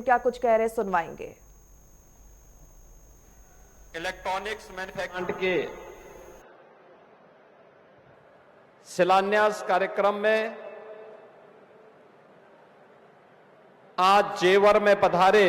क्या कुछ कह रहे सुनवाएंगे। इलेक्ट्रॉनिक्स मैन्युफैक्चरिंग के शिलान्यास कार्यक्रम में आज जेवर में पधारे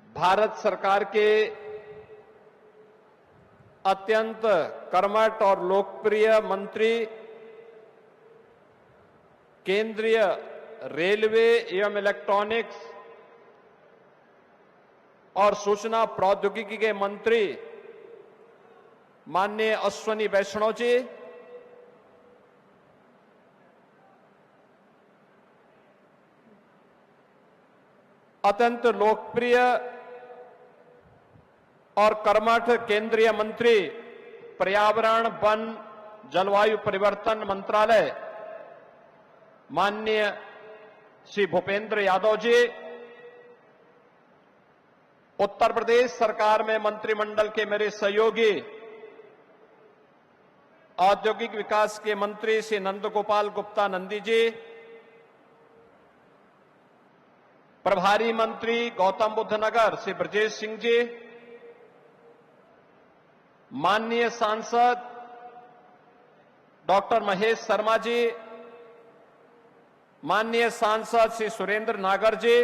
भारत सरकार के अत्यंत कर्मठ और लोकप्रिय मंत्री, केंद्रीय रेलवे एवं इलेक्ट्रॉनिक्स और सूचना प्रौद्योगिकी के मंत्री माननीय अश्विनी वैष्णव जी, अत्यंत लोकप्रिय और कर्मठ केंद्रीय मंत्री पर्यावरण, वन, जलवायु परिवर्तन मंत्रालय माननीय श्री भूपेंद्र यादव जी, उत्तर प्रदेश सरकार में मंत्रिमंडल के मेरे सहयोगी औद्योगिक विकास के मंत्री श्री नंदगोपाल गुप्ता नंदी जी, प्रभारी मंत्री गौतम बुद्ध नगर श्री ब्रजेश सिंह जी, माननीय सांसद डॉक्टर महेश शर्मा जी, माननीय सांसद श्री सुरेंद्र नागर जी,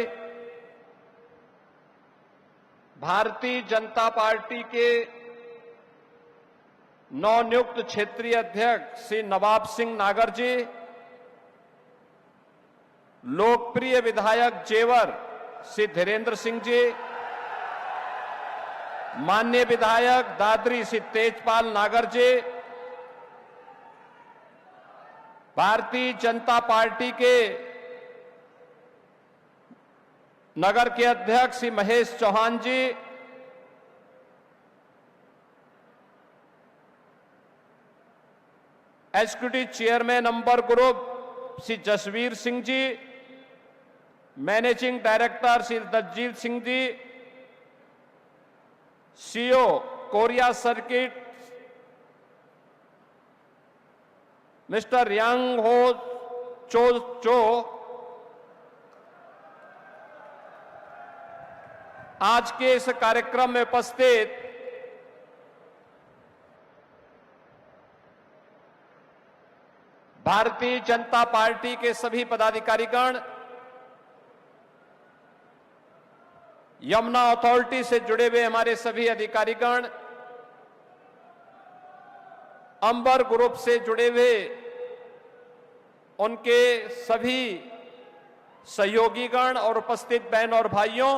भारतीय जनता पार्टी के नवनियुक्त क्षेत्रीय अध्यक्ष श्री नवाब सिंह नागर जी, लोकप्रिय विधायक जेवर श्री धीरेन्द्र सिंह जी, माननीय विधायक दादरी श्री तेजपाल नागर जी, भारतीय जनता पार्टी के नगर के अध्यक्ष श्री महेश चौहान जी, एग्जीक्यूटिव चेयरमैन अंबर group Shri Jasvir Singh ji, managing director Shri Daljit Singh ji, CEO Korea circuit mister यांग हो चो, आज के इस कार्यक्रम में उपस्थित भारतीय जनता पार्टी के सभी पदाधिकारीगण, यमुना अथॉरिटी से जुड़े हुए हमारे सभी अधिकारीगण, अंबर ग्रुप से जुड़े हुए उनके सभी सहयोगीगण और उपस्थित बहन और भाइयों,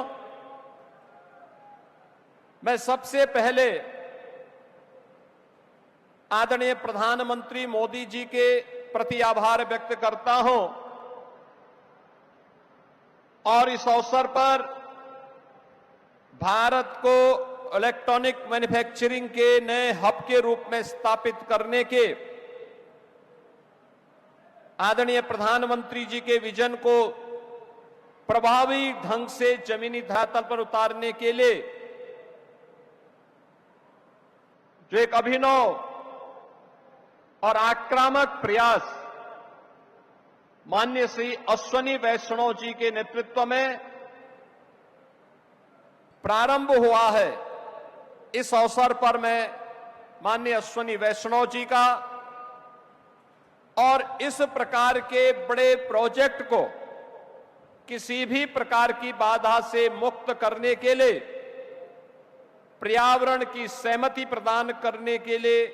मैं सबसे पहले आदरणीय प्रधानमंत्री मोदी जी के प्रति आभार व्यक्त करता हूं और इस अवसर पर भारत को इलेक्ट्रॉनिक मैन्युफैक्चरिंग के नए हब के रूप में स्थापित करने के आदरणीय प्रधानमंत्री जी के विजन को प्रभावी ढंग से जमीनी धरातल पर उतारने के लिए जो एक अभिनव और आक्रामक प्रयास माननीय श्री अश्विनी वैष्णव जी के नेतृत्व में प्रारंभ हुआ है, इस अवसर पर मैं माननीय अश्विनी वैष्णव जी का और इस प्रकार के बड़े प्रोजेक्ट को किसी भी प्रकार की बाधा से मुक्त करने के लिए, पर्यावरण की सहमति प्रदान करने के लिए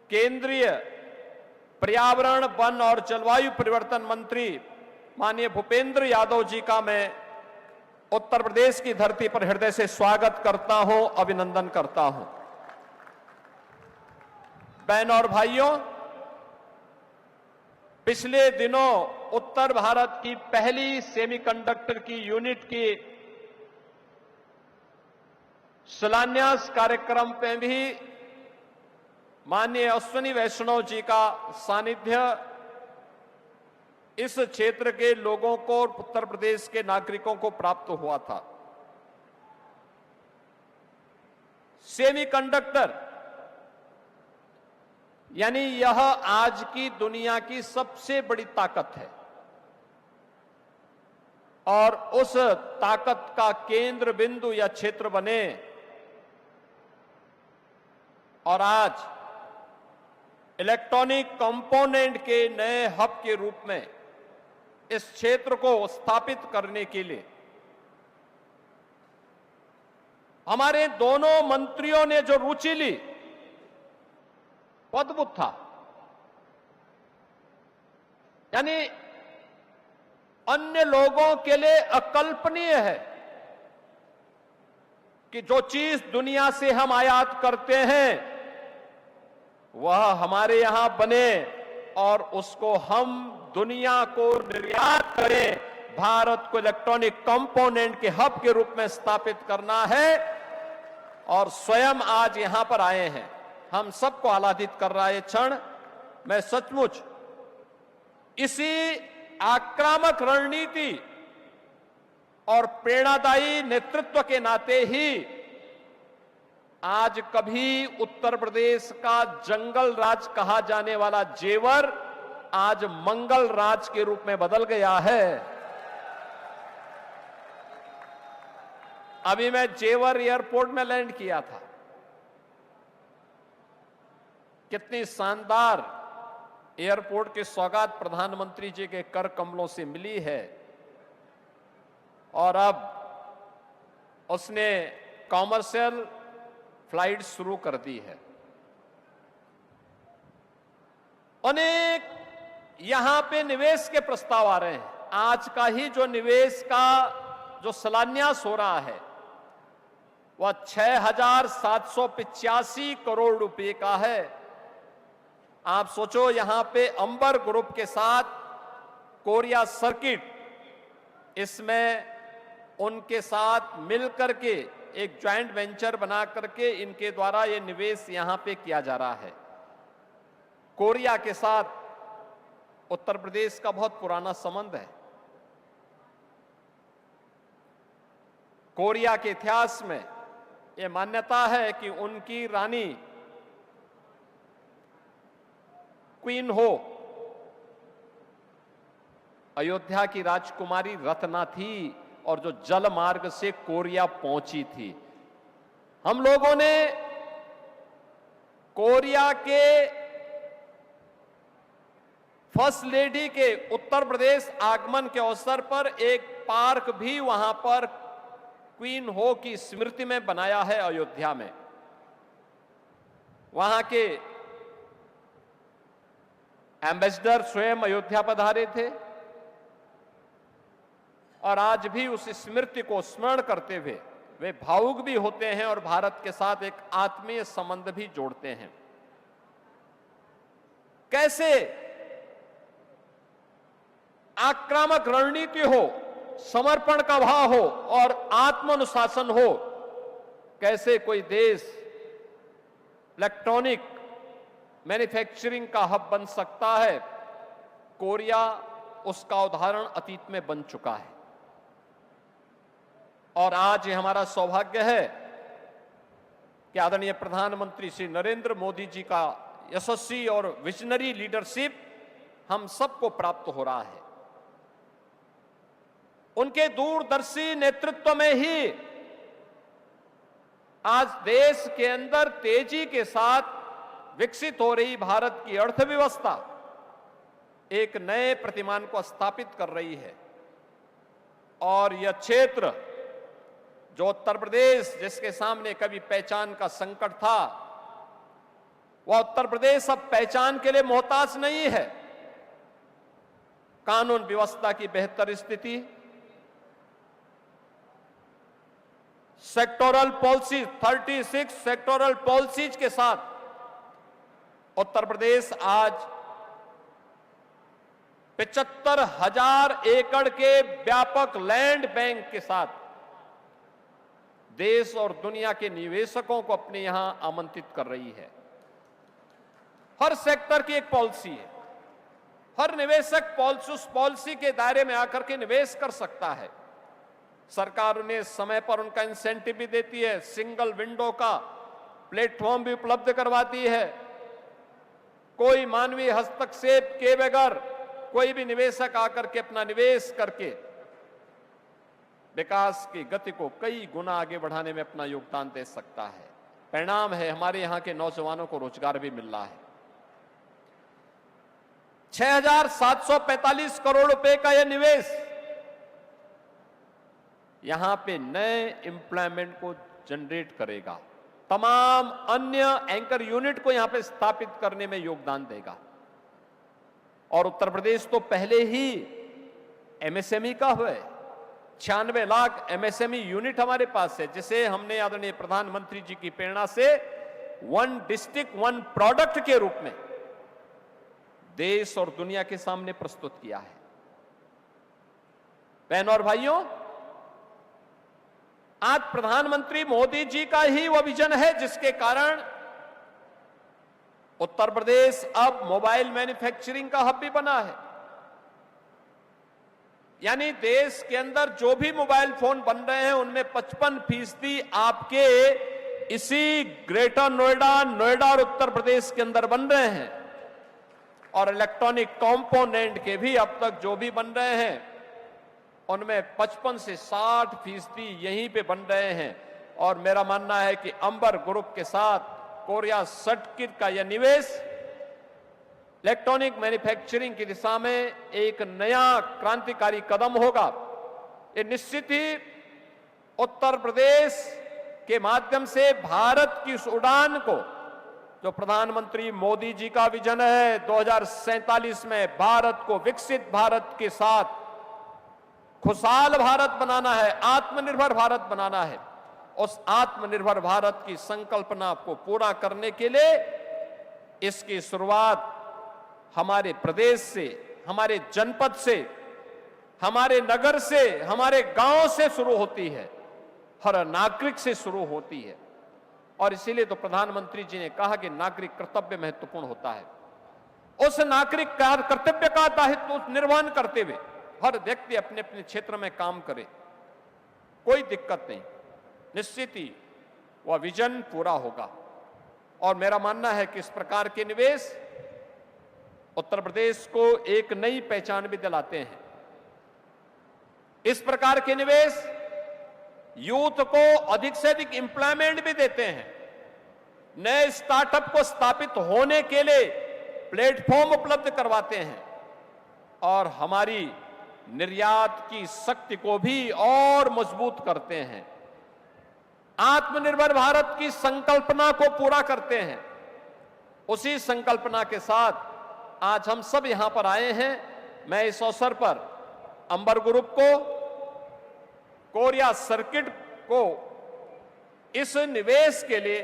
केंद्रीय पर्यावरण, वन और जलवायु परिवर्तन मंत्री माननीय भूपेंद्र यादव जी का मैं उत्तर प्रदेश की धरती पर हृदय से स्वागत करता हूं, अभिनंदन करता हूं। बहन और भाइयों, पिछले दिनों उत्तर भारत की पहली सेमीकंडक्टर की यूनिट की शिलान्यास कार्यक्रम में भी माननीय अश्विनी वैष्णव जी का सानिध्य इस क्षेत्र के लोगों को और उत्तर प्रदेश के नागरिकों को प्राप्त हुआ था। सेमीकंडक्टर यानी यह आज की दुनिया की सबसे बड़ी ताकत है। और उस ताकत का केंद्र बिंदु या क्षेत्र बने। और आज इलेक्ट्रॉनिक कंपोनेंट के नए हब के रूप में इस क्षेत्र को स्थापित करने के लिए हमारे दोनों मंत्रियों ने जो रुचि ली वो अद्भुत था। यानी अन्य लोगों के लिए अकल्पनीय है कि जो चीज दुनिया से हम आयात करते हैं वह हमारे यहां बने और उसको हम दुनिया को निर्यात करें। भारत को इलेक्ट्रॉनिक कंपोनेंट के हब के रूप में स्थापित करना है और स्वयं आज यहां पर आए हैं। हम सबको आह्लादित कर रहा है क्षण। मैं सचमुच इसी आक्रामक रणनीति और प्रेरणादायी नेतृत्व के नाते ही आज कभी उत्तर प्रदेश का जंगल राज कहा जाने वाला जेवर आज मंगल राज के रूप में बदल गया है। अभी मैं जेवर एयरपोर्ट में लैंड किया था। कितनी शानदार एयरपोर्ट की सौगात प्रधानमंत्री जी के कर कमलों से मिली है और अब उसने कॉमर्शियल फ्लाइट शुरू कर दी है। अनेक यहां पे निवेश के प्रस्ताव आ रहे हैं। आज का ही जो निवेश का जो शिलान्यास हो रहा है वह 6,785 करोड़ रुपए का है। आप सोचो, यहां पे अंबर ग्रुप के साथ कोरिया सर्किट, इसमें उनके साथ मिलकर के एक ज्वाइंट वेंचर बना करके इनके द्वारा ये निवेश यहां पे किया जा रहा है। कोरिया के साथ उत्तर प्रदेश का बहुत पुराना संबंध है। कोरिया के इतिहास में यह मान्यता है कि उनकी रानी क्वीन हो अयोध्या की राजकुमारी रत्ना थी और जो जल मार्ग से कोरिया पहुंची थी। हम लोगों ने कोरिया के फर्स्ट लेडी के उत्तर प्रदेश आगमन के अवसर पर एक पार्क भी वहां पर क्वीन हो की स्मृति में बनाया है अयोध्या में। वहां के एम्बेसडर स्वयं अयोध्या पधारे थे और आज भी उस स्मृति को स्मरण करते हुए वे भावुक भी होते हैं और भारत के साथ एक आत्मीय संबंध भी जोड़ते हैं। कैसे आक्रामक रणनीति हो, समर्पण का भाव हो और आत्मानुशासन हो, कैसे कोई देश इलेक्ट्रॉनिक मैन्युफैक्चरिंग का हब बन सकता है। कोरिया उसका उदाहरण अतीत में बन चुका है और आज ये हमारा सौभाग्य है कि आदरणीय प्रधानमंत्री श्री नरेंद्र मोदी जी का यशस्वी और विजनरी लीडरशिप हम सबको प्राप्त हो रहा है। उनके दूरदर्शी नेतृत्व में ही आज देश के अंदर तेजी के साथ विकसित हो रही भारत की अर्थव्यवस्था एक नए प्रतिमान को स्थापित कर रही है। और यह क्षेत्र जो उत्तर प्रदेश जिसके सामने कभी पहचान का संकट था, वह उत्तर प्रदेश अब पहचान के लिए मोहताज नहीं है। कानून व्यवस्था की बेहतर स्थिति, सेक्टोरल पॉलिसी 36 सेक्टोरल पॉलिसीज के साथ उत्तर प्रदेश आज 75,000 एकड़ के व्यापक लैंड बैंक के साथ देश और दुनिया के निवेशकों को अपने यहां आमंत्रित कर रही है। हर सेक्टर की एक पॉलिसी है। हर निवेशक उस पॉलिसी के दायरे में आकर के निवेश कर सकता है। सरकार उन्हें समय पर उनका इंसेंटिव भी देती है, सिंगल विंडो का प्लेटफॉर्म भी उपलब्ध करवाती है। कोई मानवीय हस्तक्षेप के बगैर कोई भी निवेशक आकर के अपना निवेश करके विकास की गति को कई गुना आगे बढ़ाने में अपना योगदान दे सकता है। परिणाम है हमारे यहां के नौजवानों को रोजगार भी मिल रहा है। 6,745 करोड़ रुपए का यह निवेश यहां पे नए एम्प्लॉयमेंट को जनरेट करेगा, तमाम अन्य एंकर यूनिट को यहां पे स्थापित करने में योगदान देगा। और उत्तर प्रदेश तो पहले ही एमएसएमई का है, 96 लाख एमएसएमई यूनिट हमारे पास है, जिसे हमने आदरणीय प्रधानमंत्री जी की प्रेरणा से वन डिस्ट्रिक्ट वन प्रोडक्ट के रूप में देश और दुनिया के सामने प्रस्तुत किया है। बहनों और भाइयों, आज प्रधानमंत्री मोदी जी का ही वह विजन है जिसके कारण उत्तर प्रदेश अब मोबाइल मैन्युफैक्चरिंग का हब भी बना है। यानी देश के अंदर जो भी मोबाइल फोन बन रहे हैं उनमें 55% आपके इसी ग्रेटर नोएडा, नोएडा और उत्तर प्रदेश के अंदर बन रहे हैं। और इलेक्ट्रॉनिक कंपोनेंट के भी अब तक जो भी बन रहे हैं उनमें 55 से 60% यहीं पे बन रहे हैं। और मेरा मानना है कि अंबर ग्रुप के साथ कोरिया सर्किट का यह निवेश इलेक्ट्रॉनिक मैन्युफैक्चरिंग की दिशा में एक नया क्रांतिकारी कदम होगा। ये निश्चित ही उत्तर प्रदेश के माध्यम से भारत की उस उड़ान को, जो प्रधानमंत्री मोदी जी का विजन है 2047 में भारत को विकसित भारत के साथ खुशहाल भारत बनाना है, आत्मनिर्भर भारत बनाना है, उस आत्मनिर्भर भारत की संकल्पना को पूरा करने के लिए इसकी शुरुआत हमारे प्रदेश से, हमारे जनपद से, हमारे नगर से, हमारे गांव से शुरू होती है, हर नागरिक से शुरू होती है। और इसीलिए तो प्रधानमंत्री जी ने कहा कि नागरिक कर्तव्य महत्वपूर्ण होता है। उस नागरिक कर्तव्य का दायित्व निर्वहन करते हुए हर व्यक्ति अपने अपने क्षेत्र में काम करे, कोई दिक्कत नहीं, निश्चित ही वह विजन पूरा होगा। और मेरा मानना है कि इस प्रकार के निवेश उत्तर प्रदेश को एक नई पहचान भी दिलाते हैं। इस प्रकार के निवेश यूथ को अधिक से अधिक एम्प्लॉयमेंट भी देते हैं, नए स्टार्टअप को स्थापित होने के लिए प्लेटफॉर्म उपलब्ध करवाते हैं और हमारी निर्यात की शक्ति को भी और मजबूत करते हैं, आत्मनिर्भर भारत की संकल्पना को पूरा करते हैं। उसी संकल्पना के साथ आज हम सब यहां पर आए हैं। मैं इस अवसर पर अंबर ग्रुप को, कोरिया सर्किट को इस निवेश के लिए,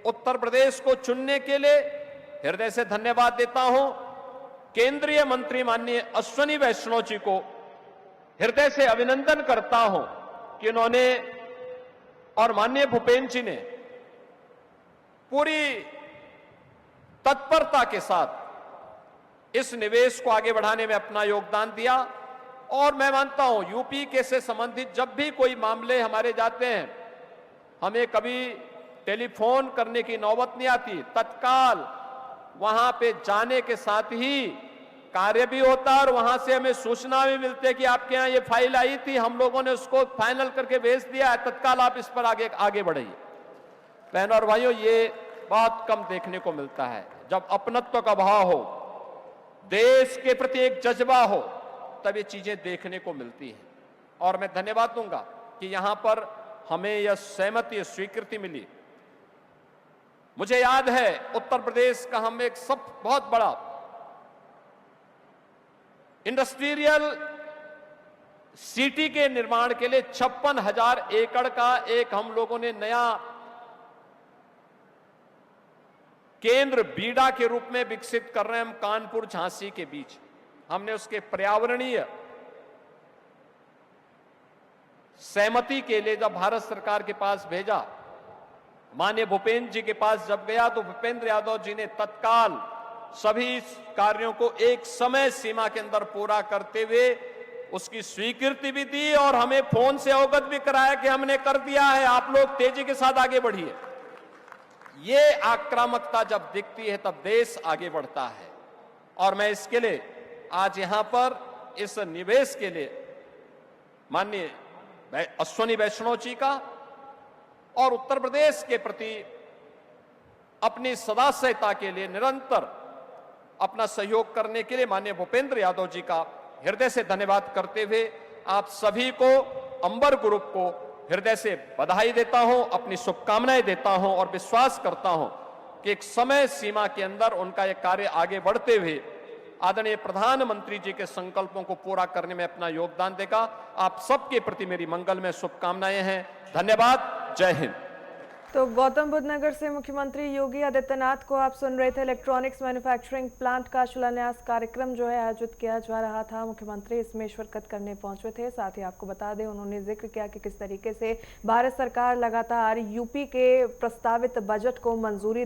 उत्तर प्रदेश को चुनने के लिए हृदय से धन्यवाद देता हूं। केंद्रीय मंत्री माननीय अश्विनी वैष्णव जी को हृदय से अभिनंदन करता हूं कि उन्होंने और माननीय भूपेंद्र जी ने पूरी तत्परता के साथ इस निवेश को आगे बढ़ाने में अपना योगदान दिया। और मैं मानता हूं यूपी के से संबंधित जब भी कोई मामले हमारे जाते हैं, हमें कभी टेलीफोन करने की नौबत नहीं आती, तत्काल वहां पे जाने के साथ ही कार्य भी होता है और वहां से हमें सूचना भी मिलती है कि आपके यहाँ ये फाइल आई थी, हम लोगों ने उसको फाइनल करके भेज दिया है, तत्काल आप इस पर आगे बढ़िए। बहनों और भाइयों, ये बहुत कम देखने को मिलता है। जब अपनत्व का भाव हो, देश के प्रति एक जज्बा हो, तब ये चीजें देखने को मिलती हैं। और मैं धन्यवाद दूंगा कि यहां पर हमें यह सहमति, स्वीकृति मिली। मुझे याद है उत्तर प्रदेश का हम एक सब बहुत बड़ा इंडस्ट्रियल सिटी के निर्माण के लिए 56,000 एकड़ का एक हम लोगों ने नया केंद्र बीडा के रूप में विकसित कर रहे हैं। हम कानपुर झांसी के बीच हमने उसके पर्यावरणीय सहमति के लिए जब भारत सरकार के पास भेजा, माननीय भूपेंद्र जी के पास जब गया तो भूपेंद्र यादव जी ने तत्काल सभी कार्यों को एक समय सीमा के अंदर पूरा करते हुए उसकी स्वीकृति भी दी और हमें फोन से अवगत भी कराया कि हमने कर दिया है, आप लोग तेजी के साथ आगे बढ़िए। ये आक्रामकता जब दिखती है तब देश आगे बढ़ता है। और मैं इसके लिए आज यहां पर इस निवेश के लिए माननीय अश्वनी वैष्णव जी का और उत्तर प्रदेश के प्रति अपनी सदास्यता के लिए निरंतर अपना सहयोग करने के लिए माननीय भूपेंद्र यादव जी का हृदय से धन्यवाद करते हुए आप सभी को, अंबर ग्रुप को हृदय से बधाई देता हूं, अपनी शुभकामनाएं देता हूं और विश्वास करता हूं कि एक समय सीमा के अंदर उनका यह कार्य आगे बढ़ते हुए आदरणीय प्रधानमंत्री जी के संकल्पों को पूरा करने में अपना योगदान देगा। आप सबके प्रति मेरी मंगलमय शुभकामनाएं हैं। धन्यवाद। जय हिंद। तो गौतम बुद्ध नगर से मुख्यमंत्री योगी आदित्यनाथ को आप सुन रहे थे। इलेक्ट्रॉनिक्स मैन्युफैक्चरिंग प्लांट का शिलान्यास कार्यक्रम जो है आयोजित किया जा रहा था। मुख्यमंत्री इसमें शिरकत करने पहुंचे थे। साथ ही आपको बता दें, उन्होंने जिक्र किया कि किस तरीके से भारत सरकार लगातार यूपी के प्रस्तावित बजट को मंजूरी